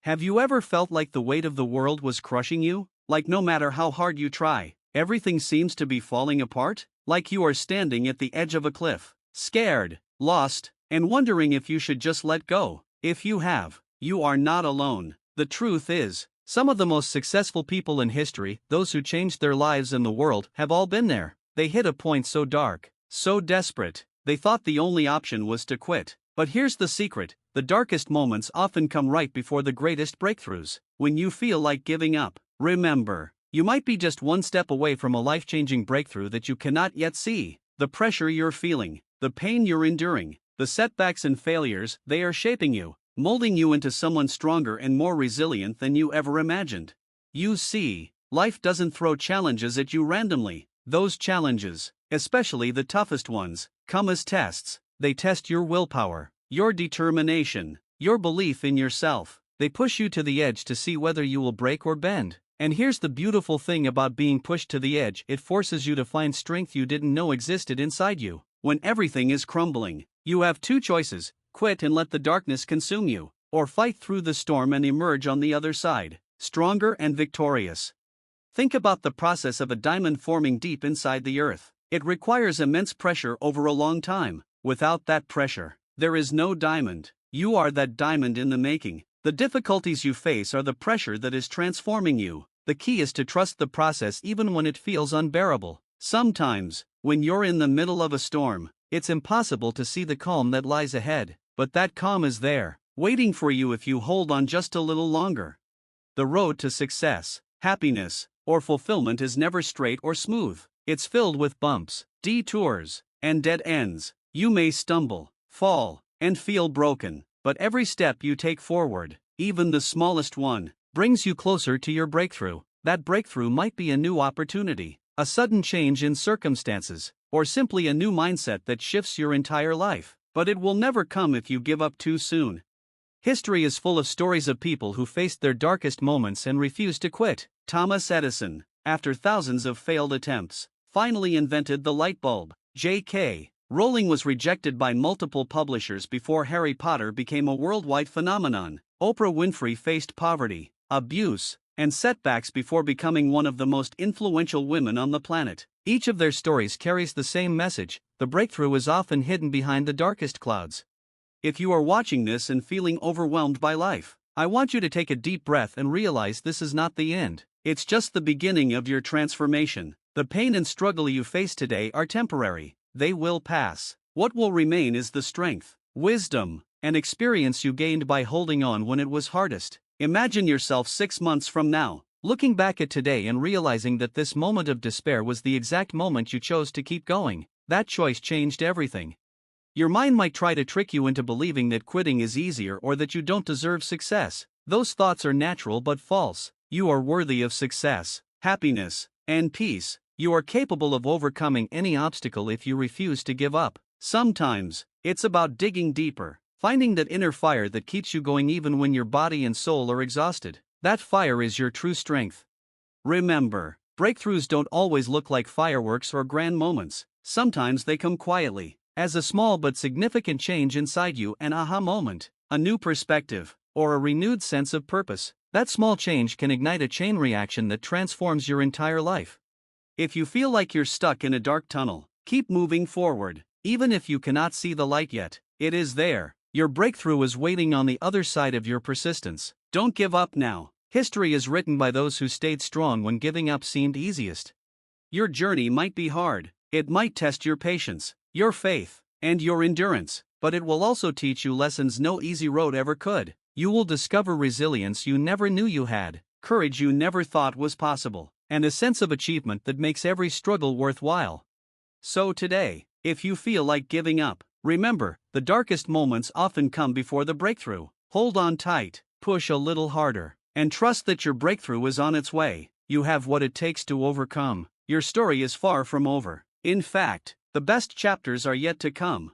Have you ever felt like the weight of the world was crushing you? Like no matter how hard you try, everything seems to be falling apart? Like you are standing at the edge of a cliff, scared, lost, and wondering if you should just let go? If you have, you are not alone. The truth is, some of the most successful people in history, those who changed their lives and the world, have all been there. They hit a point so dark, so desperate, they thought the only option was to quit. But here's the secret: the darkest moments often come right before the greatest breakthroughs. When you feel like giving up, remember, you might be just one step away from a life-changing breakthrough that you cannot yet see. The pressure you're feeling, the pain you're enduring, the setbacks and failures, they are shaping you, molding you into someone stronger and more resilient than you ever imagined. You see, life doesn't throw challenges at you randomly. Those challenges, especially the toughest ones, come as tests. They test your willpower, your determination, your belief in yourself. They push you to the edge to see whether you will break or bend. And here's the beautiful thing about being pushed to the edge: it forces you to find strength you didn't know existed inside you. When everything is crumbling, you have two choices: quit and let the darkness consume you, or fight through the storm and emerge on the other side, stronger and victorious. Think about the process of a diamond forming deep inside the earth. It requires immense pressure over a long time. Without that pressure, there is no diamond. You are that diamond in the making. The difficulties you face are the pressure that is transforming you. The key is to trust the process even when it feels unbearable. Sometimes, when you're in the middle of a storm, it's impossible to see the calm that lies ahead, but that calm is there, waiting for you if you hold on just a little longer. The road to success, happiness, or fulfillment is never straight or smooth. It's filled with bumps, detours, and dead ends. You may stumble, fall, and feel broken, but every step you take forward, even the smallest one, brings you closer to your breakthrough. That breakthrough might be a new opportunity, a sudden change in circumstances, or simply a new mindset that shifts your entire life. But it will never come if you give up too soon. History is full of stories of people who faced their darkest moments and refused to quit. Thomas Edison, after thousands of failed attempts, finally invented the light bulb. J.K. Rowling was rejected by multiple publishers before Harry Potter became a worldwide phenomenon. Oprah Winfrey faced poverty, abuse, and setbacks before becoming one of the most influential women on the planet. Each of their stories carries the same message: the breakthrough is often hidden behind the darkest clouds. If you are watching this and feeling overwhelmed by life, I want you to take a deep breath and realize this is not the end. It's just the beginning of your transformation. The pain and struggle you face today are temporary. They will pass. What will remain is the strength, wisdom, and experience you gained by holding on when it was hardest. Imagine yourself 6 months from now, looking back at today and realizing that this moment of despair was the exact moment you chose to keep going. That choice changed everything. Your mind might try to trick you into believing that quitting is easier or that you don't deserve success. Those thoughts are natural but false. You are worthy of success, happiness, and peace. You are capable of overcoming any obstacle if you refuse to give up. Sometimes, it's about digging deeper, finding that inner fire that keeps you going even when your body and soul are exhausted. That fire is your true strength. Remember, breakthroughs don't always look like fireworks or grand moments. Sometimes they come quietly, as a small but significant change inside you, an aha moment, a new perspective, or a renewed sense of purpose. That small change can ignite a chain reaction that transforms your entire life. If you feel like you're stuck in a dark tunnel, keep moving forward. Even if you cannot see the light yet, it is there. Your breakthrough is waiting on the other side of your persistence. Don't give up now. History is written by those who stayed strong when giving up seemed easiest. Your journey might be hard. It might test your patience, your faith, and your endurance, but it will also teach you lessons no easy road ever could. You will discover resilience you never knew you had, courage you never thought was possible, and a sense of achievement that makes every struggle worthwhile. So today, if you feel like giving up, remember, the darkest moments often come before the breakthrough. Hold on tight, push a little harder, and trust that your breakthrough is on its way. You have what it takes to overcome. Your story is far from over. In fact, the best chapters are yet to come.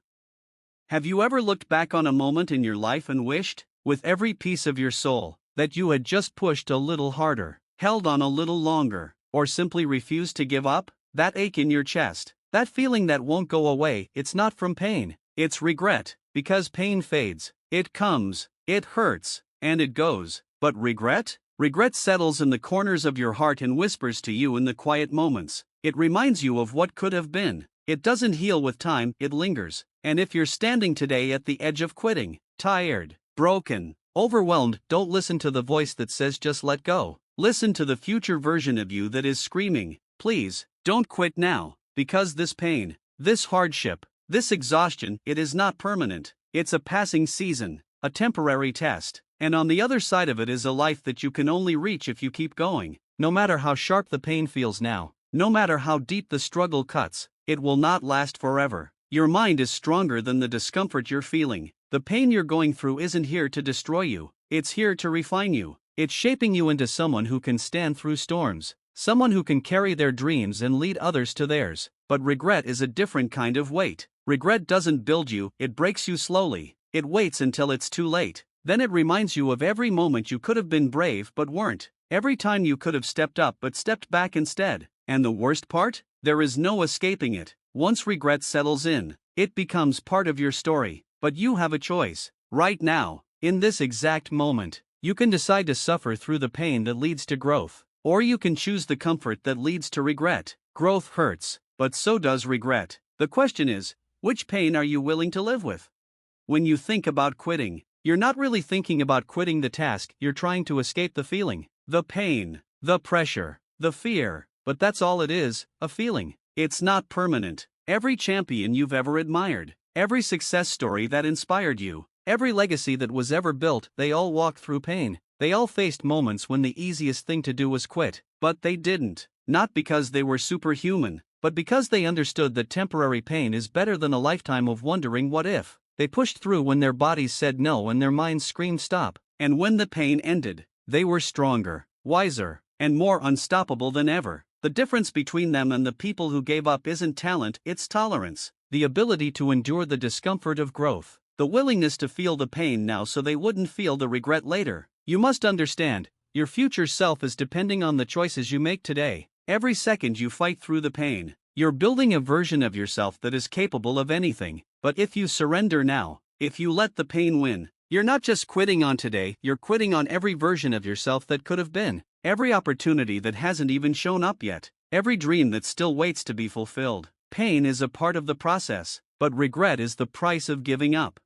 Have you ever looked back on a moment in your life and wished, with every piece of your soul, that you had just pushed a little harder, held on a little longer, or simply refused to give up? That ache in your chest, that feeling that won't go away, it's not from pain, it's regret, because pain fades, it comes, it hurts, and it goes. But regret? Regret settles in the corners of your heart and whispers to you in the quiet moments. It reminds you of what could have been. It doesn't heal with time, it lingers. And if you're standing today at the edge of quitting, tired, broken, overwhelmed, don't listen to the voice that says just let go. Listen to the future version of you that is screaming, please, don't quit now, because this pain, this hardship, this exhaustion, it is not permanent. It's a passing season, a temporary test. And on the other side of it is a life that you can only reach if you keep going. No matter how sharp the pain feels now, no matter how deep the struggle cuts, it will not last forever. Your mind is stronger than the discomfort you're feeling. The pain you're going through isn't here to destroy you, it's here to refine you. It's shaping you into someone who can stand through storms, someone who can carry their dreams and lead others to theirs. But regret is a different kind of weight. Regret doesn't build you, it breaks you slowly. It waits until it's too late. Then it reminds you of every moment you could have been brave but weren't. Every time you could have stepped up but stepped back instead. And the worst part? There is no escaping it. Once regret settles in, it becomes part of your story. But you have a choice. Right now, in this exact moment, you can decide to suffer through the pain that leads to growth. Or you can choose the comfort that leads to regret. Growth hurts, but so does regret. The question is, which pain are you willing to live with? When you think about quitting, you're not really thinking about quitting the task, you're trying to escape the feeling, the pain, the pressure, the fear, but that's all it is, a feeling. It's not permanent. Every champion you've ever admired, every success story that inspired you, every legacy that was ever built, they all walked through pain. They all faced moments when the easiest thing to do was quit, but they didn't. Not because they were superhuman, but because they understood that temporary pain is better than a lifetime of wondering what if. They pushed through when their bodies said no and their minds screamed stop. And when the pain ended, they were stronger, wiser, and more unstoppable than ever. The difference between them and the people who gave up isn't talent, it's tolerance. The ability to endure the discomfort of growth. The willingness to feel the pain now so they wouldn't feel the regret later. You must understand, your future self is depending on the choices you make today. Every second you fight through the pain, you're building a version of yourself that is capable of anything. But if you surrender now, if you let the pain win, you're not just quitting on today, you're quitting on every version of yourself that could have been, every opportunity that hasn't even shown up yet, every dream that still waits to be fulfilled. Pain is a part of the process, but regret is the price of giving up.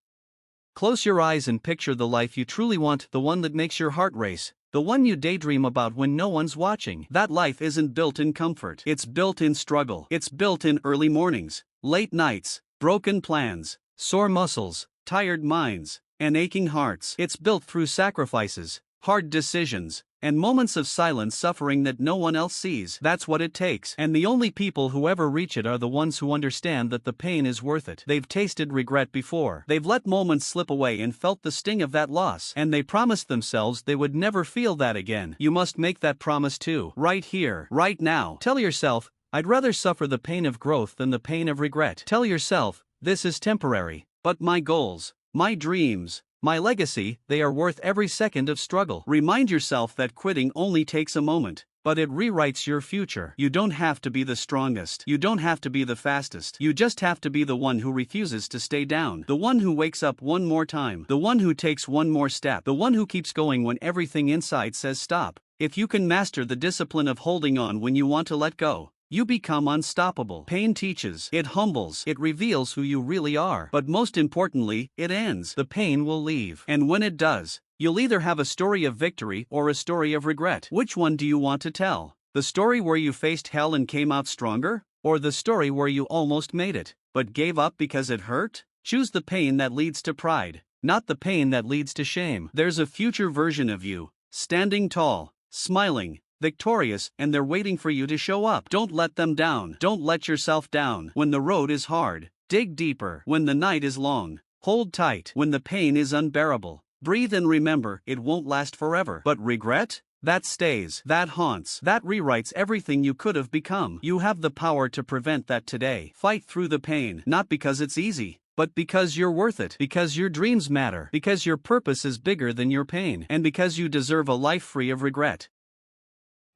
Close your eyes and picture the life you truly want, the one that makes your heart race, the one you daydream about when no one's watching. That life isn't built in comfort, it's built in struggle. It's built in early mornings, late nights, broken plans, sore muscles, tired minds, and aching hearts. It's built through sacrifices, hard decisions, and moments of silent suffering that no one else sees. That's what it takes. And the only people who ever reach it are the ones who understand that the pain is worth it. They've tasted regret before. They've let moments slip away and felt the sting of that loss. And they promised themselves they would never feel that again. You must make that promise too. Right here, right now. Tell yourself, I'd rather suffer the pain of growth than the pain of regret. Tell yourself, this is temporary, but my goals, my dreams, my legacy, they are worth every second of struggle. Remind yourself that quitting only takes a moment, but it rewrites your future. You don't have to be the strongest. You don't have to be the fastest. You just have to be the one who refuses to stay down. The one who wakes up one more time. The one who takes one more step. The one who keeps going when everything inside says stop. If you can master the discipline of holding on when you want to let go, you become unstoppable. Pain teaches, it humbles, it reveals who you really are. But most importantly, it ends. The pain will leave. And when it does, you'll either have a story of victory or a story of regret. Which one do you want to tell? The story where you faced hell and came out stronger? Or the story where you almost made it, but gave up because it hurt? Choose the pain that leads to pride, not the pain that leads to shame. There's a future version of you, standing tall, smiling, victorious, and they're waiting for you to show up. Don't let them down. Don't let yourself down. When the road is hard, dig deeper. When the night is long, hold tight. When the pain is unbearable, breathe and remember, it won't last forever. But regret? That stays, that haunts, that rewrites everything you could have become. You have the power to prevent that today. Fight through the pain, not because it's easy, but because you're worth it, because your dreams matter, because your purpose is bigger than your pain, and because you deserve a life free of regret.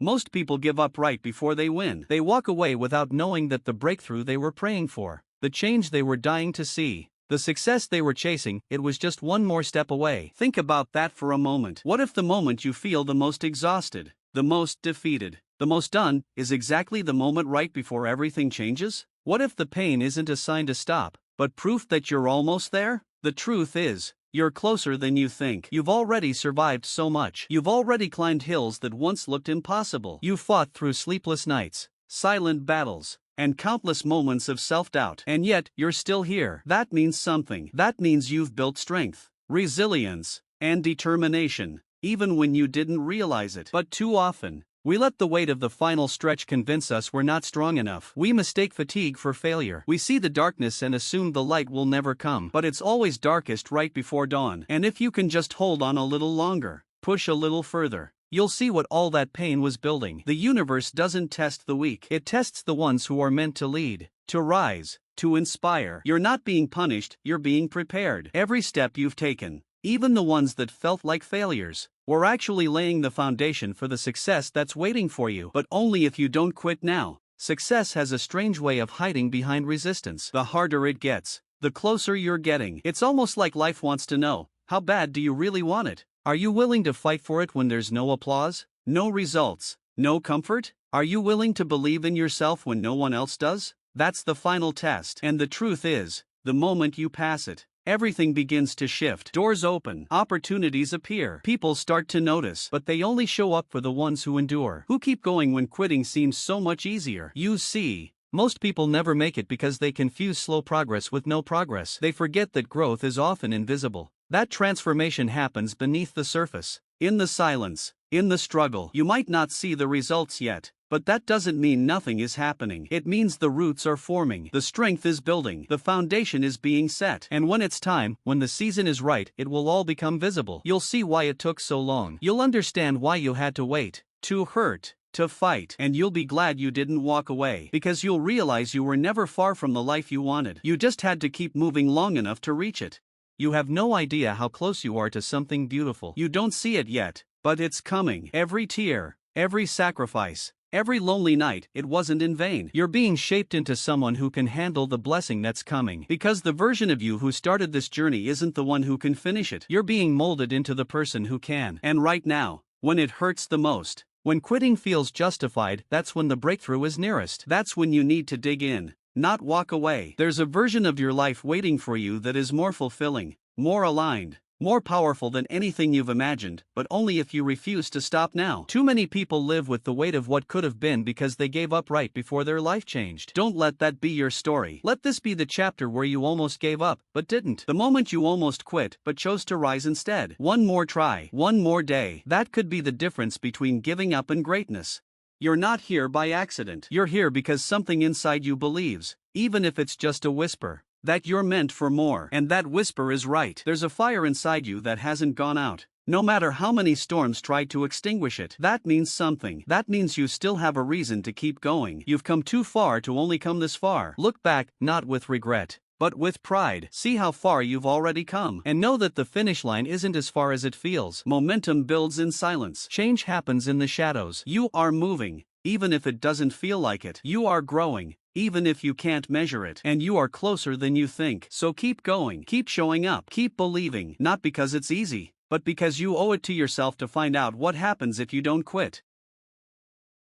Most people give up right before they win. They walk away without knowing that the breakthrough they were praying for, the change they were dying to see, the The success they were chasing, it was just one more step away. Think about that for a moment. What if the moment you feel the most exhausted, the most defeated, the most done, is exactly the moment right before everything changes? What if the pain isn't a sign to stop, but proof that you're almost there? The truth is, you're closer than you think. You've already survived so much. You've already climbed hills that once looked impossible. You've fought through sleepless nights, silent battles, and countless moments of self-doubt. And yet, you're still here. That means something. That means you've built strength, resilience, and determination, even when you didn't realize it. But too often, we let the weight of the final stretch convince us we're not strong enough. We mistake fatigue for failure. We see the darkness and assume the light will never come. But it's always darkest right before dawn. And if you can just hold on a little longer, push a little further, you'll see what all that pain was building. The universe doesn't test the weak. It tests the ones who are meant to lead, to rise, to inspire. You're not being punished, you're being prepared. Every step you've taken, even the ones that felt like failures, were actually laying the foundation for the success that's waiting for you. But only if you don't quit now. Success has a strange way of hiding behind resistance. The harder it gets, the closer you're getting. It's almost like life wants to know, how bad do you really want it? Are you willing to fight for it when there's no applause, no results, no comfort? Are you willing to believe in yourself when no one else does? That's the final test. And the truth is, the moment you pass it, everything begins to shift. Doors open, opportunities appear, people start to notice, but they only show up for the ones who endure, who keep going when quitting seems so much easier. You see, most people never make it because they confuse slow progress with no progress. They forget that growth is often invisible. That transformation happens beneath the surface, in the silence, in the struggle. You might not see the results yet, but that doesn't mean nothing is happening. It means the roots are forming, the strength is building, the foundation is being set. And when it's time, when the season is right, it will all become visible. You'll see why it took so long. You'll understand why you had to wait, to hurt, to fight. And you'll be glad you didn't walk away, because you'll realize you were never far from the life you wanted. You just had to keep moving long enough to reach it. You have no idea how close you are to something beautiful. You don't see it yet, but it's coming. Every tear, every sacrifice, every lonely night, it wasn't in vain. You're being shaped into someone who can handle the blessing that's coming. Because the version of you who started this journey isn't the one who can finish it. You're being molded into the person who can. And right now, when it hurts the most, when quitting feels justified, that's when the breakthrough is nearest. That's when you need to dig in, not walk away. There's a version of your life waiting for you that is more fulfilling, more aligned, more powerful than anything you've imagined, but only if you refuse to stop now. Too many people live with the weight of what could have been because they gave up right before their life changed. Don't let that be your story. Let this be the chapter where you almost gave up, but didn't. The moment you almost quit, but chose to rise instead. One more try, one more day. That could be the difference between giving up and greatness. You're not here by accident. You're here because something inside you believes, even if it's just a whisper, that you're meant for more. And that whisper is right. There's a fire inside you that hasn't gone out, no matter how many storms try to extinguish it. That means something. That means you still have a reason to keep going. You've come too far to only come this far. Look back, not with regret, but with pride. See how far you've already come. And know that the finish line isn't as far as it feels. Momentum builds in silence. Change happens in the shadows. You are moving, even if it doesn't feel like it. You are growing, even if you can't measure it. And you are closer than you think. So keep going, keep showing up, keep believing. Not because it's easy, but because you owe it to yourself to find out what happens if you don't quit.